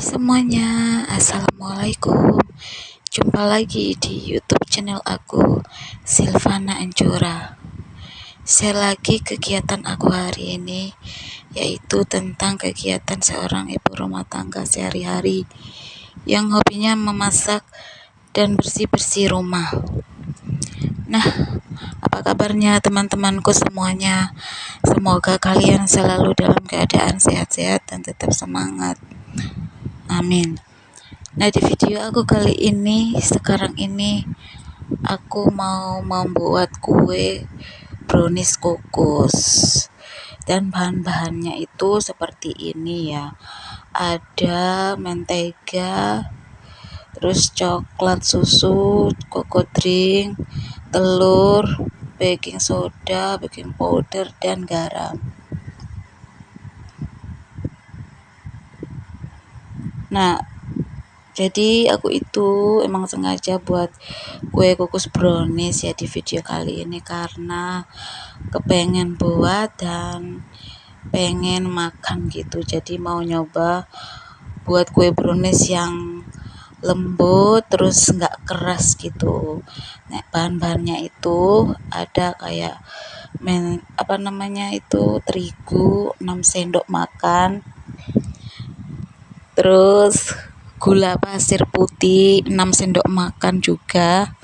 semuanya, assalamualaikum. Jumpa lagi di YouTube channel aku, Silvana Anjura. Share lagi kegiatan aku hari ini, yaitu tentang kegiatan seorang ibu rumah tangga sehari-hari yang hobinya memasak dan bersih-bersih rumah. Nah, apa kabarnya teman-temanku semuanya? Semoga kalian selalu dalam keadaan sehat-sehat dan tetap semangat. Amin. Nah, di video aku kali ini, sekarang ini, aku mau membuat kue brownies kukus. Dan bahan-bahannya itu seperti ini ya. Ada mentega, terus coklat susu, koko drink, telur, baking soda, baking powder, dan garam. Nah, jadi aku itu emang sengaja buat kue kukus brownies ya di video kali ini karena kepengen buat dan pengen makan gitu. Jadi mau nyoba buat kue brownies yang lembut terus nggak keras gitu. Nah, bahan-bahannya itu ada kayak terigu 6 sendok makan, terus gula pasir putih 6 sendok makan juga,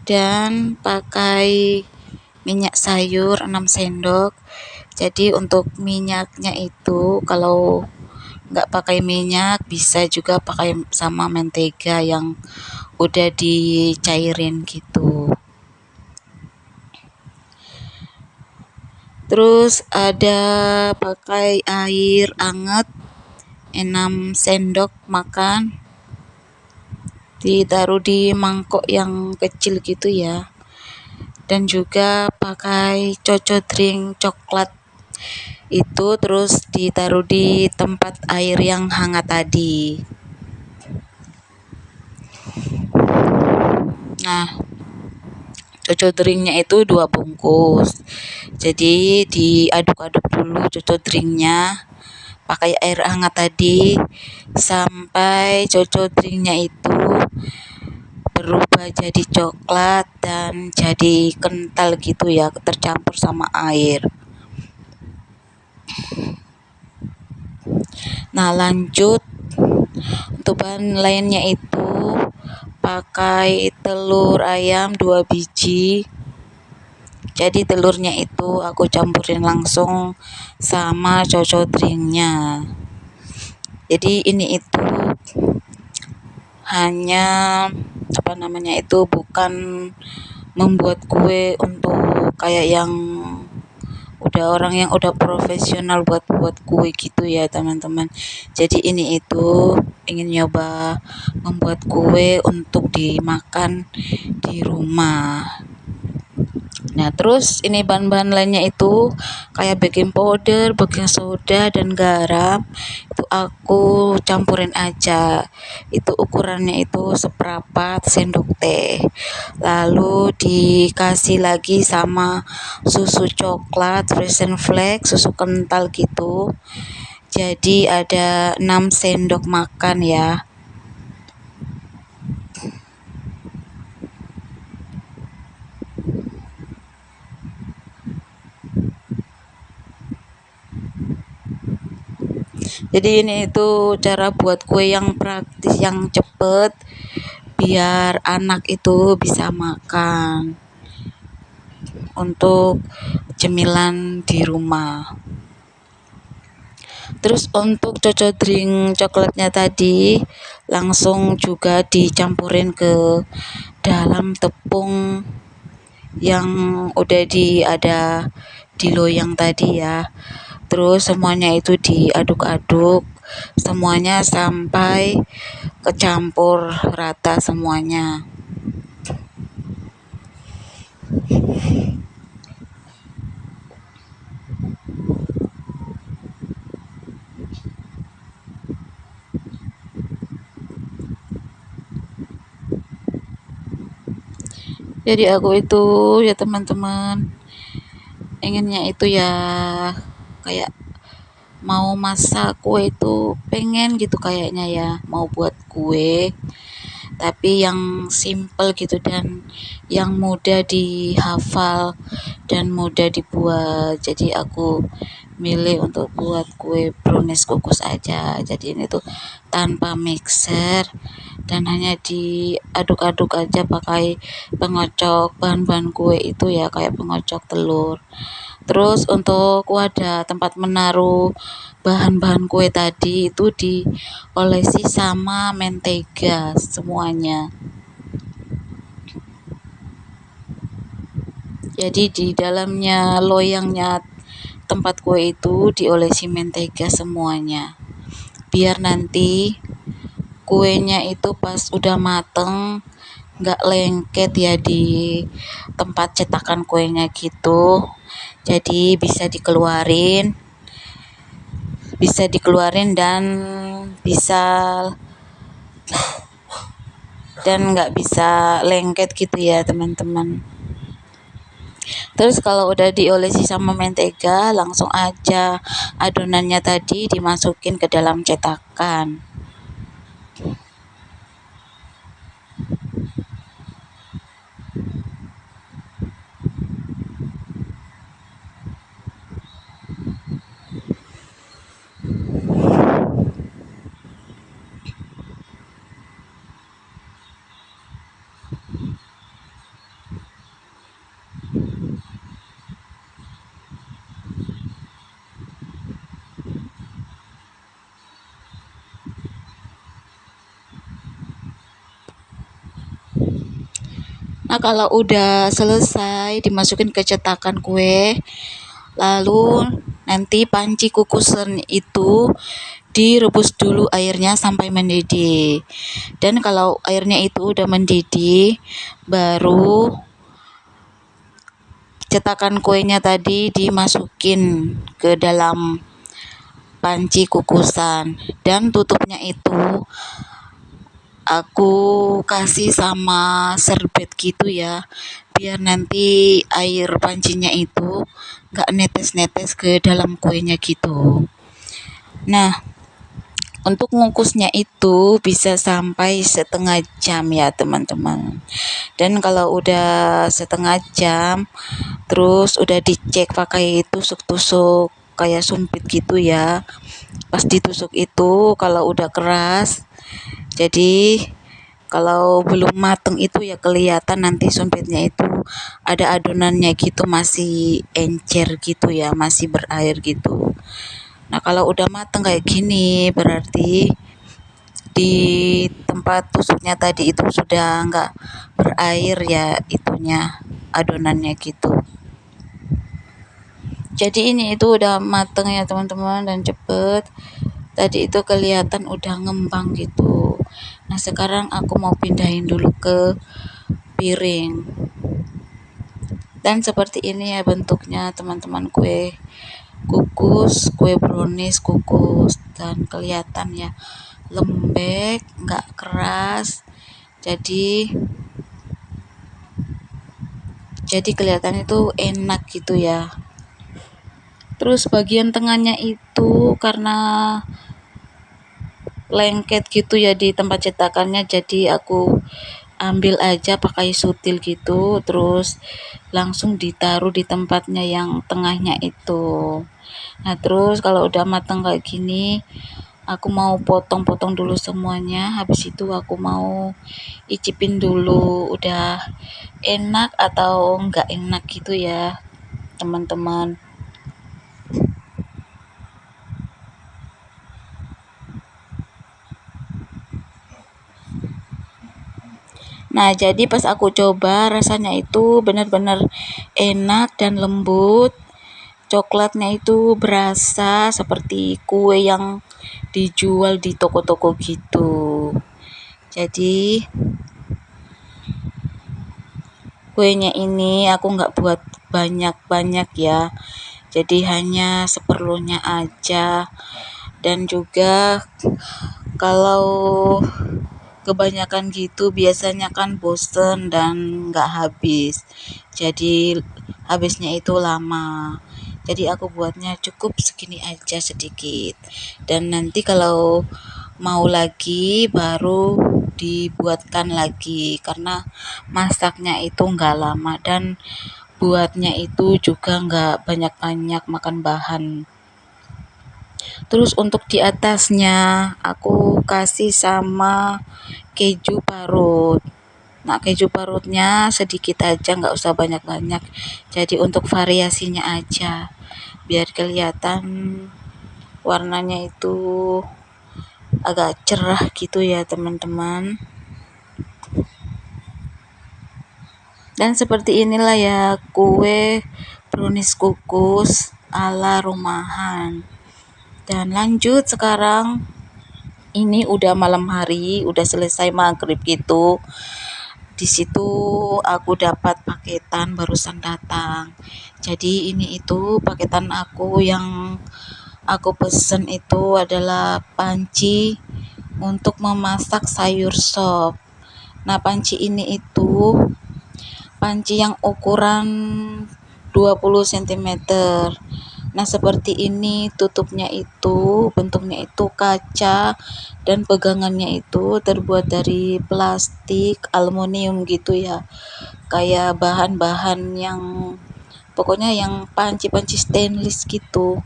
dan pakai minyak sayur 6 sendok. Jadi untuk minyaknya itu kalau nggak pakai minyak bisa juga pakai sama mentega yang udah dicairin gitu. Terus ada pakai air hangat 6 sendok makan, ditaruh di mangkok yang kecil gitu ya. Dan juga pakai coco drink coklat itu, terus ditaruh di tempat air yang hangat tadi. Nah, coco drinknya itu 2 bungkus. Jadi diaduk-aduk dulu coco drinknya pakai air hangat tadi sampai coco drinknya itu berubah jadi coklat dan jadi kental gitu ya, tercampur sama air. Nah, lanjut untuk bahan lainnya itu pakai telur ayam 2 biji. Jadi telurnya itu aku campurin langsung sama coco drinknya. Jadi ini itu hanya bukan membuat kue untuk kayak yang orang yang udah profesional buat kue gitu ya teman-teman. Jadi ini itu ingin nyoba membuat kue untuk dimakan di rumah. Nah, terus ini bahan-bahan lainnya itu kayak baking powder, baking soda, dan garam. Itu aku campurin aja. Itu ukurannya itu seperempat sendok teh. Lalu dikasih lagi sama susu coklat, frozen flakes, susu kental gitu. Jadi ada 6 sendok makan ya. Jadi ini itu cara buat kue yang praktis, yang cepet, biar anak itu bisa makan untuk cemilan di rumah. Terus untuk coco drink coklatnya tadi langsung juga dicampurin ke dalam tepung yang udah ada di loyang tadi ya. Terus semuanya itu diaduk-aduk semuanya sampai kecampur rata semuanya. Jadi aku itu ya teman-teman inginnya itu ya kayak mau masak kue itu pengen gitu kayaknya ya, mau buat kue tapi yang simple gitu dan yang mudah dihafal dan mudah dibuat. Jadi aku milih untuk buat kue brownies kukus aja. Jadi ini tuh tanpa mixer dan hanya diaduk-aduk aja pakai pengocok bahan-bahan kue itu ya, kayak pengocok telur. Terus untuk wadah tempat menaruh bahan-bahan kue tadi itu diolesi sama mentega semuanya. Jadi di dalamnya loyangnya tempat kue itu diolesi mentega semuanya. Biar nanti kuenya itu pas udah mateng nggak lengket ya di tempat cetakan kuenya gitu. Jadi bisa dikeluarin bisa dan nggak bisa lengket gitu ya teman-teman. Terus kalau udah diolesi sama mentega, langsung aja adonannya tadi dimasukin ke dalam cetakan. Nah, kalau udah selesai dimasukin ke cetakan kue, lalu nanti panci kukusan itu direbus dulu airnya sampai mendidih. Dan kalau airnya itu udah mendidih, baru cetakan kuenya tadi dimasukin ke dalam panci kukusan dan tutupnya itu aku kasih sama serbet gitu ya, biar nanti air pancinya itu nggak netes-netes ke dalam kuenya gitu. Nah, untuk ngukusnya itu bisa sampai setengah jam ya teman-teman. Dan kalau udah setengah jam, terus udah dicek pakai tusuk-tusuk kayak sumpit gitu ya. Pas ditusuk itu kalau udah keras, jadi kalau belum mateng itu ya kelihatan nanti sumpitnya itu ada adonannya gitu, masih encer gitu ya, masih berair gitu. Nah, kalau udah mateng kayak gini berarti di tempat tusuknya tadi itu sudah enggak berair ya itunya adonannya gitu. Jadi ini itu udah mateng ya teman-teman dan cepet. Tadi itu kelihatan udah ngembang gitu. Nah, sekarang aku mau pindahin dulu ke piring. Dan seperti ini ya bentuknya teman-teman, kue kukus, kue brownies kukus, dan kelihatan ya lembek, nggak keras. Jadi kelihatan itu enak gitu ya. Terus bagian tengahnya itu karena lengket gitu ya di tempat cetakannya, jadi aku ambil aja pakai sutil gitu, terus langsung ditaruh di tempatnya yang tengahnya itu. Nah, terus kalau udah matang kayak gini, aku mau potong-potong dulu semuanya, habis itu aku mau icipin dulu udah enak atau enggak enak gitu ya teman-teman. Nah, jadi pas aku coba rasanya itu benar-benar enak dan lembut. Coklatnya itu berasa seperti kue yang dijual di toko-toko gitu. Jadi kuenya ini aku nggak buat banyak-banyak ya. Jadi hanya seperlunya aja. Dan juga kalau kebanyakan gitu biasanya kan bosen dan nggak habis, jadi habisnya itu lama. Jadi aku buatnya cukup segini aja sedikit, dan nanti kalau mau lagi baru dibuatkan lagi, karena masaknya itu nggak lama dan buatnya itu juga nggak banyak-banyak makan bahan. Terus untuk di atasnya aku kasih sama keju parut. Nah, keju parutnya sedikit aja, nggak usah banyak-banyak. Jadi untuk variasinya aja, biar kelihatan warnanya itu agak cerah gitu ya teman-teman. Dan seperti inilah ya kue brownies kukus ala rumahan. Dan lanjut sekarang, ini udah malam hari, udah selesai maghrib gitu. Di situ aku dapat paketan barusan datang. Jadi ini itu paketan aku yang aku pesen itu adalah panci untuk memasak sayur sop. Nah, panci ini itu panci yang ukuran 20 cm. Nah, seperti ini tutupnya itu, bentuknya itu kaca, dan pegangannya itu terbuat dari plastik aluminium gitu ya. Kayak bahan-bahan yang pokoknya yang panci-panci stainless gitu.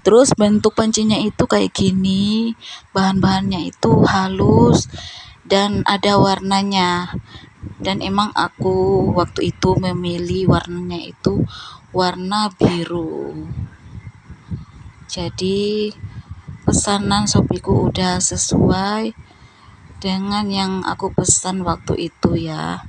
Terus bentuk pancinya itu kayak gini, bahan-bahannya itu halus dan ada warnanya. Dan emang aku waktu itu memilih warnanya itu warna biru. Jadi pesanan Shopeeku udah sesuai dengan yang aku pesan waktu itu ya.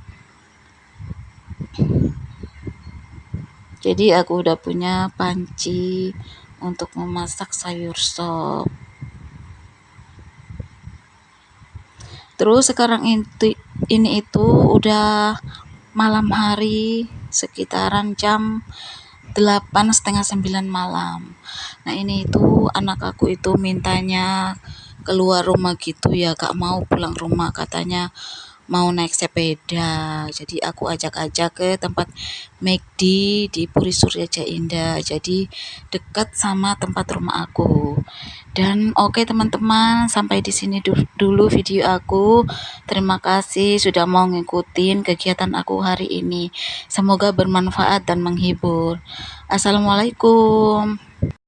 Jadi aku udah punya panci untuk memasak sayur sop. Terus sekarang ini itu udah malam hari, sekitaran jam 8 setengah 9 malam. Nah, ini itu anak aku itu mintanya keluar rumah gitu ya, gak mau pulang rumah, katanya mau naik sepeda. Jadi aku ajak-ajak ke tempat McD di Puri Surya Indah, jadi dekat sama tempat rumah aku. Dan oke teman-teman, sampai di sini dulu video aku. Terima kasih sudah mau ngikutin kegiatan aku hari ini. Semoga bermanfaat dan menghibur. Assalamualaikum.